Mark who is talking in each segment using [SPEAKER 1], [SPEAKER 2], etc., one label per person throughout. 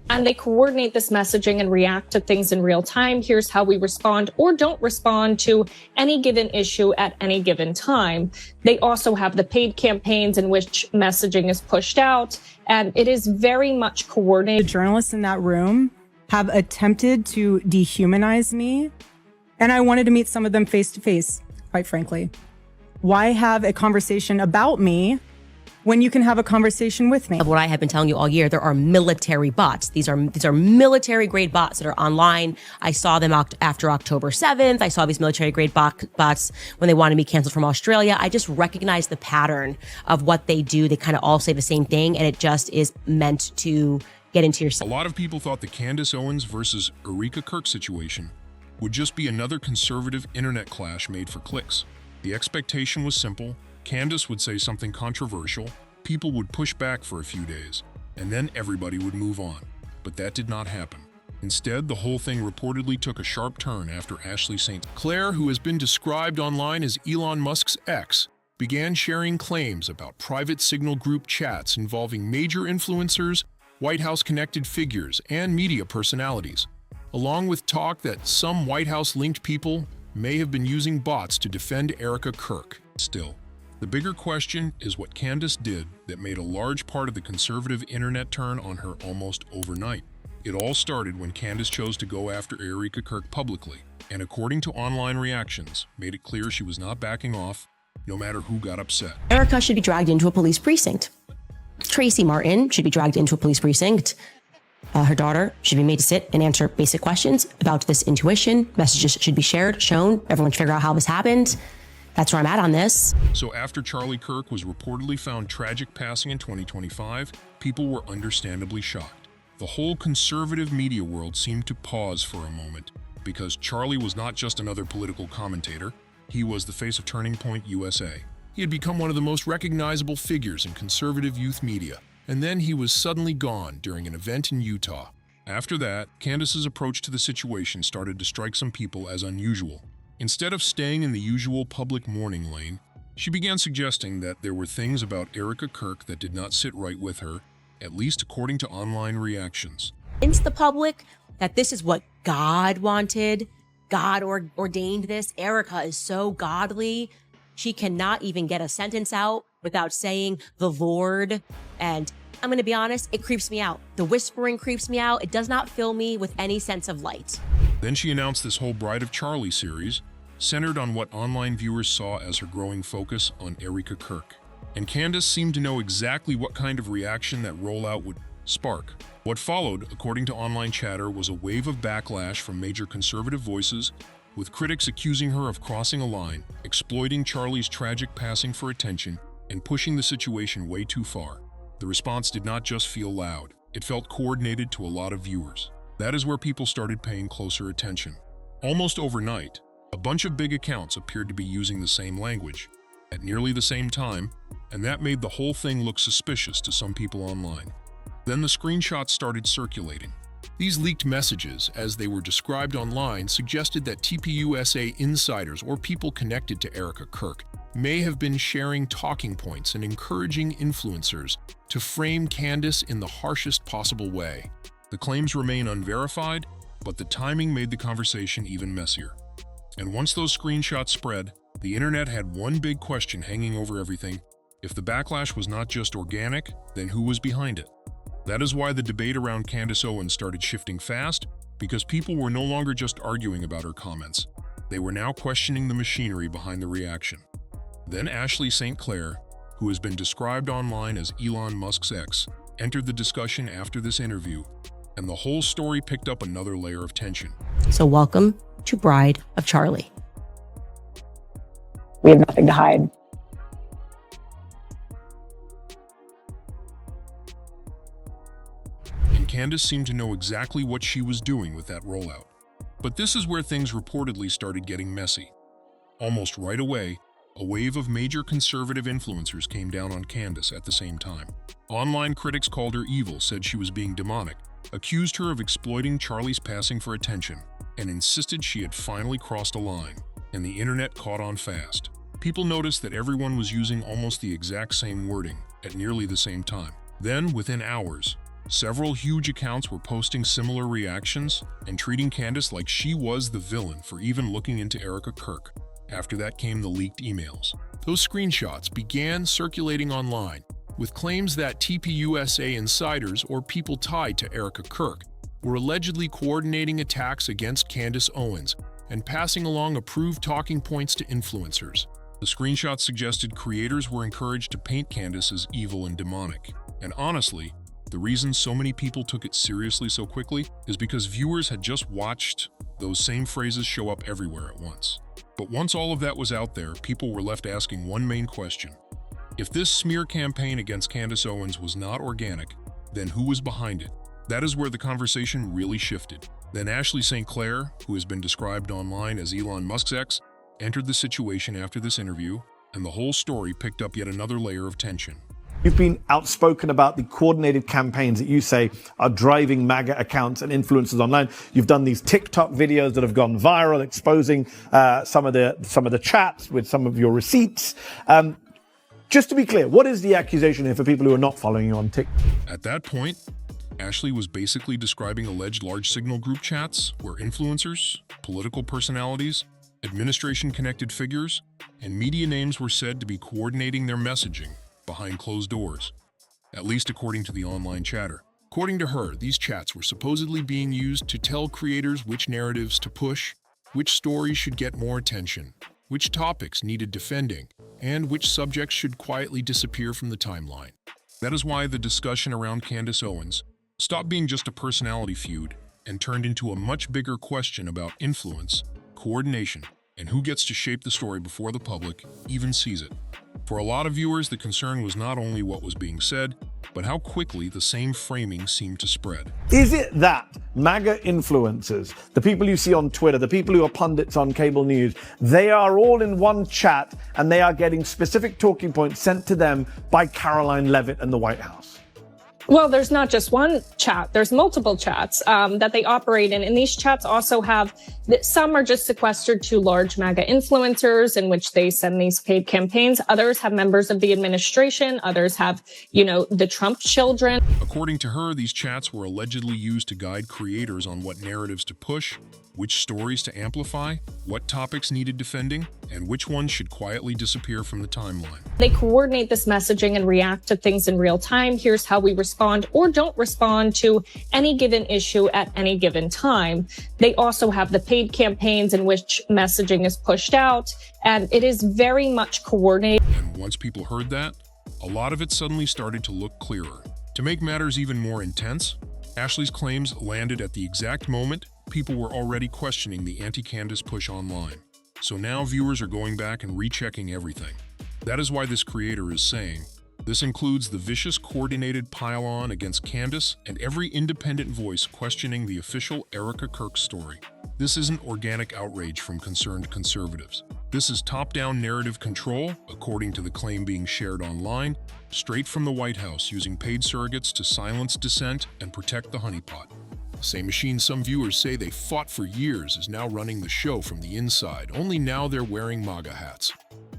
[SPEAKER 1] and they coordinate this messaging and react to things in real time. Here's how we respond or don't respond to any given issue at any given time. They also have the paid campaigns in which messaging is pushed out, and it is very much coordinated.
[SPEAKER 2] The journalists in that room have attempted to dehumanize me, and I wanted to meet some of them face to face, quite frankly. Why have a conversation about me when you can have a conversation with me?
[SPEAKER 3] What I have been telling you all year, there are military bots. These are military grade bots that are online. I saw them after October 7th. I saw these military grade bots when they wanted me canceled from Australia. I just recognize the pattern of what they do. They kind of all say the same thing, and it just is meant to get into your...
[SPEAKER 4] A lot of people thought the Candace Owens versus Erika Kirk situation would just be another conservative internet clash made for clicks. The expectation was simple. Candace would say something controversial, people would push back for a few days, and then everybody would move on. But that did not happen. Instead, the whole thing reportedly took a sharp turn after Ashley St. Clair, who has been described online as Elon Musk's ex, began sharing claims about private signal group chats involving major influencers, White House-connected figures, and media personalities, along with talk that some White House-linked people may have been using bots to defend Erika Kirk. Still, the bigger question is what Candace did that made a large part of the conservative internet turn on her almost overnight. It all started when Candace chose to go after Erika Kirk publicly, and according to online reactions, made it clear she was not backing off, no matter who got upset.
[SPEAKER 3] Erika should be dragged into a police precinct. Tracy Martin should be dragged into a police precinct. Her daughter should be made to sit and answer basic questions about this intuition. Messages should be shared, shown. Everyone should figure out how this happened. That's where I'm at on this.
[SPEAKER 4] So after Charlie Kirk was reportedly found tragic passing in 2025, people were understandably shocked. The whole conservative media world seemed to pause for a moment, because Charlie was not just another political commentator, he was the face of Turning Point USA. He had become one of the most recognizable figures in conservative youth media, and then he was suddenly gone during an event in Utah. After that, Candace's approach to the situation started to strike some people as unusual. Instead of staying in the usual public mourning lane, she began suggesting that there were things about Erika Kirk that did not sit right with her, at least according to online reactions.
[SPEAKER 3] It's the public that this is what God wanted. God ordained this. Erika is so godly. She cannot even get a sentence out without saying the Lord. And I'm going to be honest, it creeps me out. The whispering creeps me out. It does not fill me with any sense of light.
[SPEAKER 4] Then she announced this whole Bride of Charlie series, centered on what online viewers saw as her growing focus on Erika Kirk. And Candace seemed to know exactly what kind of reaction that rollout would spark. What followed, according to online chatter, was a wave of backlash from major conservative voices, with critics accusing her of crossing a line, exploiting Charlie's tragic passing for attention, and pushing the situation way too far. The response did not just feel loud, it felt coordinated to a lot of viewers. That is where people started paying closer attention. Almost overnight, a bunch of big accounts appeared to be using the same language, at nearly the same time, and that made the whole thing look suspicious to some people online. Then the screenshots started circulating. These leaked messages, as they were described online, suggested that TPUSA insiders or people connected to Erika Kirk may have been sharing talking points and encouraging influencers to frame Candace in the harshest possible way. The claims remain unverified, but the timing made the conversation even messier. And once those screenshots spread, the internet had one big question hanging over everything. If the backlash was not just organic, then who was behind it? That is why the debate around Candace Owens started shifting fast, because people were no longer just arguing about her comments. They were now questioning the machinery behind the reaction. Then Ashley St. Clair, who has been described online as Elon Musk's ex, entered the discussion after this interview, and the whole story picked up another layer of tension.
[SPEAKER 3] So welcome to Bride of Charlie.
[SPEAKER 5] We have nothing to hide.
[SPEAKER 4] And Candace seemed to know exactly what she was doing with that rollout. But this is where things reportedly started getting messy. Almost right away, a wave of major conservative influencers came down on Candace at the same time. Online critics called her evil, said she was being demonic, accused her of exploiting Charlie's passing for attention, and insisted she had finally crossed a line. And the internet caught on fast. People noticed that everyone was using almost the exact same wording at nearly the same time. Then, within hours, Several huge accounts were posting similar reactions and treating Candace like she was the villain for even looking into Erika Kirk. After that came the leaked emails. Those screenshots began circulating online with claims that TPUSA insiders or people tied to Erika Kirk were allegedly coordinating attacks against Candace Owens and passing along approved talking points to influencers. The screenshots suggested creators were encouraged to paint Candace as evil and demonic. And honestly, the reason so many people took it seriously so quickly is because viewers had just watched those same phrases show up everywhere at once. But once all of that was out there, people were left asking one main question. If this smear campaign against Candace Owens was not organic, then who was behind it? That is where the conversation really shifted. Then Ashley St. Clair, who has been described online as Elon Musk's ex, entered the situation after this interview, and the whole story picked up yet another layer of tension.
[SPEAKER 5] You've been outspoken about the coordinated campaigns that you say are driving MAGA accounts and influencers online. You've done these TikTok videos that have gone viral, exposing some of the chats with some of your receipts. Just to be clear, what is the accusation here for people who are not following you on TikTok?
[SPEAKER 4] At that point, Ashley was basically describing alleged large signal group chats where influencers, political personalities, administration-connected figures, and media names were said to be coordinating their messaging behind closed doors, at least according to the online chatter. According to her, these chats were supposedly being used to tell creators which narratives to push, which stories should get more attention, which topics needed defending, and which subjects should quietly disappear from the timeline. That is why the discussion around Candace Owens stopped being just a personality feud and turned into a much bigger question about influence, coordination, and who gets to shape the story before the public even sees it. For a lot of viewers, the concern was not only what was being said, but how quickly the same framing seemed to spread.
[SPEAKER 5] Is it that MAGA influencers, the people you see on Twitter, the people who are pundits on cable news, they are all in one chat and they are getting specific talking points sent to them by Caroline Leavitt and the White House?
[SPEAKER 1] Well, there's not just one chat. There's multiple chats that they operate in. And these chats also have, some are just sequestered to large MAGA influencers in which they send these paid campaigns. Others have members of the administration. Others have, the Trump children.
[SPEAKER 4] According to her, these chats were allegedly used to guide creators on what narratives to push, which stories to amplify, what topics needed defending, and which ones should quietly disappear from the timeline.
[SPEAKER 1] They coordinate this messaging and react to things in real time. Here's how we respond or don't respond to any given issue at any given time. They also have the paid campaigns in which messaging is pushed out, and it is very much coordinated.
[SPEAKER 4] And once people heard that, a lot of it suddenly started to look clearer. To make matters even more intense, Ashley's claims landed at the exact moment people were already questioning the anti-Candace push online. So now viewers are going back and rechecking everything. That is why this creator is saying, this includes the vicious coordinated pile-on against Candace and every independent voice questioning the official Erika Kirk story. This isn't organic outrage from concerned conservatives. This is top-down narrative control, according to the claim being shared online, straight from the White House using paid surrogates to silence dissent and protect the honeypot. The same machine some viewers say they fought for years is now running the show from the inside, only now they're wearing MAGA hats.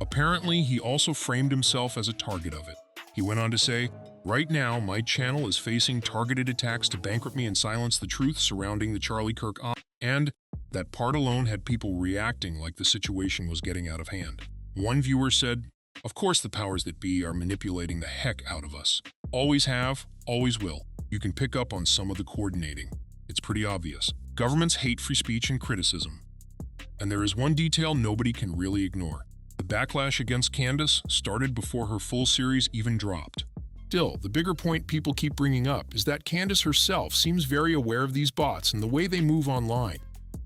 [SPEAKER 4] Apparently, he also framed himself as a target of it. He went on to say, "Right now, my channel is facing targeted attacks to bankrupt me and silence the truth surrounding the Charlie Kirk op," and that part alone had people reacting like the situation was getting out of hand. One viewer said, "Of course the powers that be are manipulating the heck out of us. Always have, always will. You can pick up on some of the coordinating. It's pretty obvious. Governments hate free speech and criticism. And there is one detail nobody can really ignore. The backlash against Candace started before her full series even dropped. Still, the bigger point people keep bringing up is that Candace herself seems very aware of these bots and the way they move online.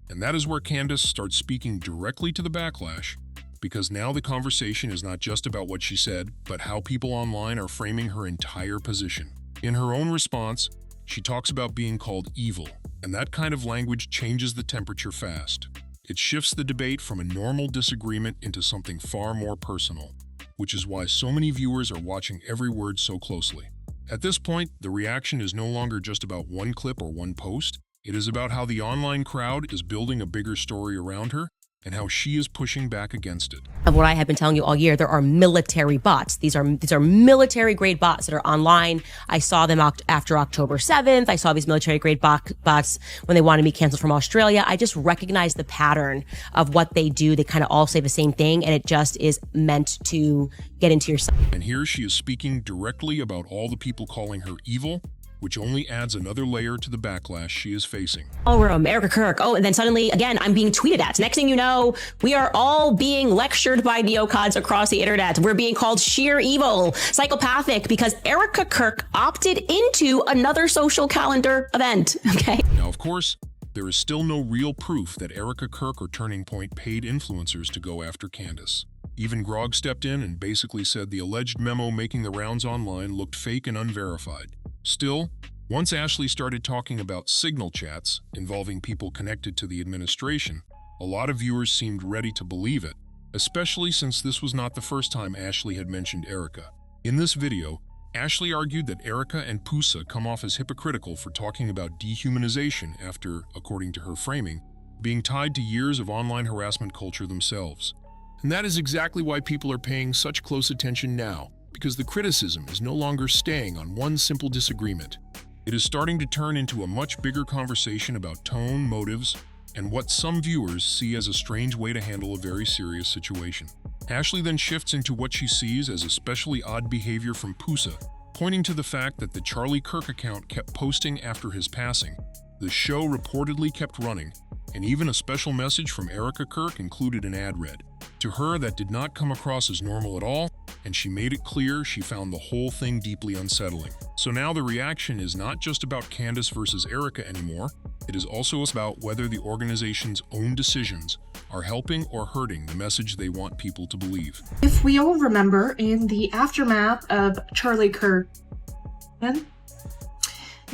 [SPEAKER 4] And that is where Candace starts speaking directly to the backlash, because now the conversation is not just about what she said, but how people online are framing her entire position. In her own response, she talks about being called evil, and that kind of language changes the temperature fast. It shifts the debate from a normal disagreement into something far more personal, which is why so many viewers are watching every word so closely. At this point, the reaction is no longer just about one clip or one post. It is about how the online crowd is building a bigger story around her and how she is pushing back against it.
[SPEAKER 3] Of what I have been telling you all year, there are military bots. These are military grade bots that are online. I saw them after October 7th. I saw these military grade bots when they wanted me canceled from Australia. I just recognize the pattern of what they do. They kind of all say the same thing, and it just is meant to get into your side.
[SPEAKER 4] And here she is speaking directly about all the people calling her evil, which only adds another layer to the backlash she is facing.
[SPEAKER 3] Ballroom, Erika Kirk. Oh, and then suddenly, again, I'm being tweeted at. Next thing you know, we are all being lectured by neocons across the internet. We're being called sheer evil, psychopathic, because Erika Kirk opted into another social calendar event, okay?
[SPEAKER 4] Now, of course, there is still no real proof that Erika Kirk or Turning Point paid influencers to go after Candace. Even Grog stepped in and basically said the alleged memo making the rounds online looked fake and unverified. Still, once Ashley started talking about signal chats involving people connected to the administration, a lot of viewers seemed ready to believe it, especially since this was not the first time Ashley had mentioned Erika. In this video, Ashley argued that Erika and Pusa come off as hypocritical for talking about dehumanization after, according to her framing, being tied to years of online harassment culture themselves. And that is exactly why people are paying such close attention now, because the criticism is no longer staying on one simple disagreement. It is starting to turn into a much bigger conversation about tone, motives, and what some viewers see as a strange way to handle a very serious situation. Ashley then shifts into what she sees as especially odd behavior from Pusa, pointing to the fact that the Charlie Kirk account kept posting after his passing, the show reportedly kept running, and even a special message from Erika Kirk included an ad read. To her, that did not come across as normal at all, and she made it clear she found the whole thing deeply unsettling. So now the reaction is not just about Candace versus Erika anymore, it is also about whether the organization's own decisions are helping or hurting the message they want people to believe.
[SPEAKER 6] If we all remember, in the aftermath of Charlie Kirk,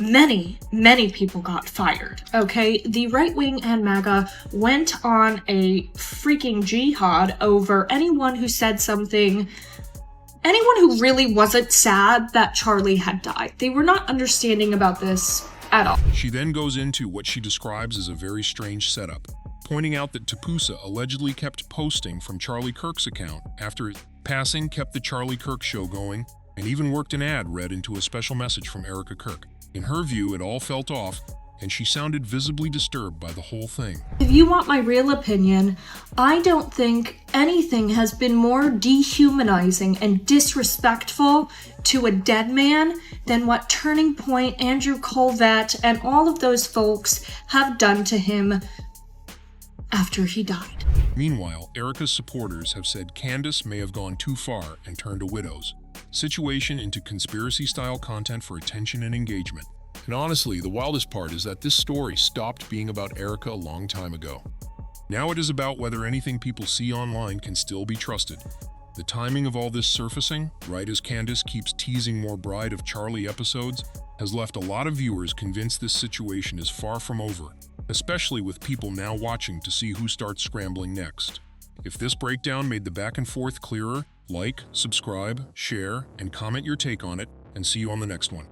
[SPEAKER 6] many people got fired, okay? The right wing and MAGA went on a freaking jihad over anyone who said something, anyone who really wasn't sad that Charlie had died. They were not understanding about this at all.
[SPEAKER 4] She then goes into what she describes as a very strange setup, pointing out that Pusa allegedly kept posting from Charlie Kirk's account after his passing, kept the Charlie Kirk show going, and even worked an ad read into a special message from Erika Kirk. In her view, it all felt off, and she sounded visibly disturbed by the whole thing.
[SPEAKER 6] If you want my real opinion, I don't think anything has been more dehumanizing and disrespectful to a dead man than what Turning Point, Andrew Colvett, and all of those folks have done to him after he died.
[SPEAKER 4] Meanwhile, Erika's supporters have said Candace may have gone too far and turned to widows. Situation into conspiracy-style content for attention and engagement. And honestly, the wildest part is that this story stopped being about Erika a long time ago. Now it is about whether anything people see online can still be trusted. The timing of all this surfacing, right as Candace keeps teasing more Bride of Charlie episodes, has left a lot of viewers convinced this situation is far from over, especially with people now watching to see who starts scrambling next. If this breakdown made the back and forth clearer, like, subscribe, share, and comment your take on it, and see you on the next one.